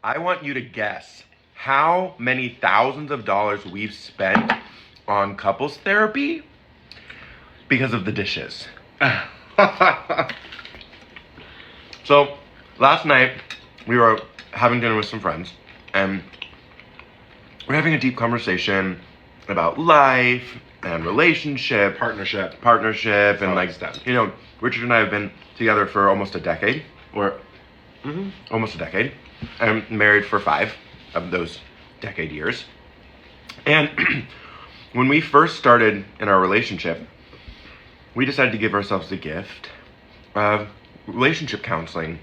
I want you to guess how many thousands of dollars we've spent on couples therapy because of the dishes. So, last night we were having dinner with some friends and we're having a deep conversation about life and relationship, Partnership. and all like that stuff. you know, Richard and I have been together for almost a decade, almost a decade, and married for 5 of those decade years. And when we first started in our relationship, we decided to give ourselves the gift of relationship counseling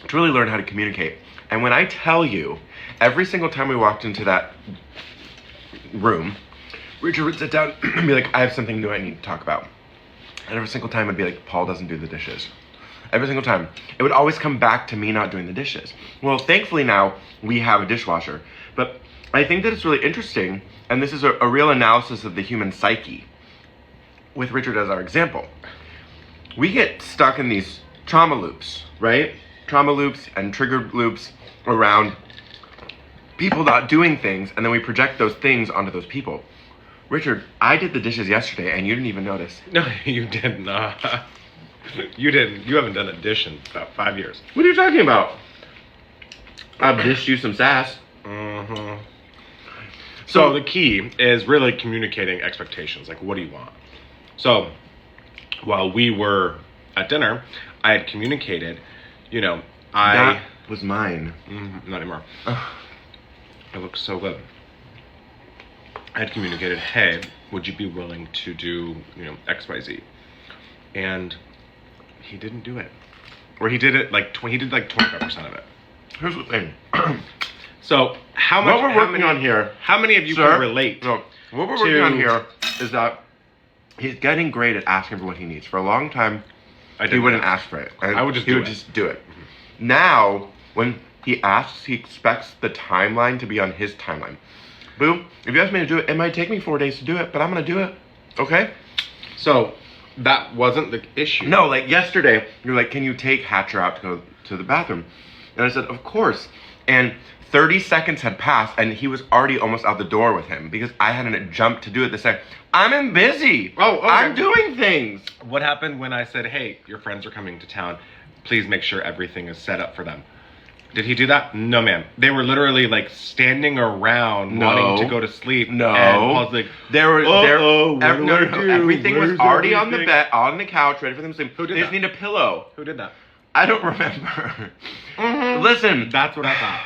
to really learn how to communicate. And when I tell you, every single time we walked into that room, Richard would sit down and be like, I have something new I need to talk about. And every single time I'd be like, Paul doesn't do the dishes. Every single time. It would always come back to me not doing the dishes. Well, thankfully now we have a dishwasher. But I think that it's really interesting, and this is a real analysis of the human psyche, with Richard as our example. We get stuck in these trauma loops, right? Trauma loops and triggered loops around people not doing things, and then we project those things onto those people. Richard, I did the dishes yesterday and you didn't even notice. No, you did not. You didn't. You haven't done a dish in about 5 years. What are you talking about? I've dished you some sass. Mm-hmm. So the key is really communicating expectations. Like, what do you want? So while we were at dinner, I had communicated, That was mine. not anymore. It looks so good. I had communicated, hey, would you be willing to do, X, Y, Z? And he didn't do it. Or he did it he did like 25% of it. Here's the thing. So how much? What we're working on here, How many of you sir, can relate? No, what we're working on here is that he's getting great at asking for what he needs. For a long time, he wouldn't ask for it. And I would just he do would it. just do it. Now, when he asks, he expects the timeline to be on his timeline. Boo, if you ask me to do it, it might take me 4 days to do it, but I'm gonna do it. Okay? So that wasn't the issue. No, like yesterday, you're like, can you take Hatcher out to go to the bathroom? And I said, of course. And 30 seconds had passed, and he was already almost out the door with him because I hadn't jumped to do it this time. I'm busy. Oh, okay. I'm doing things. What happened when I said, hey, your friends are coming to town. Please make sure everything is set up for them. Did he do that? No, ma'am. They were literally like standing around wanting to go to sleep. No. And Paul's like, everything was Where's already on the everything? bed, on the couch, ready for them to sleep. Who did They just that? need a pillow. who did that? I don't remember. Listen, That's what I thought.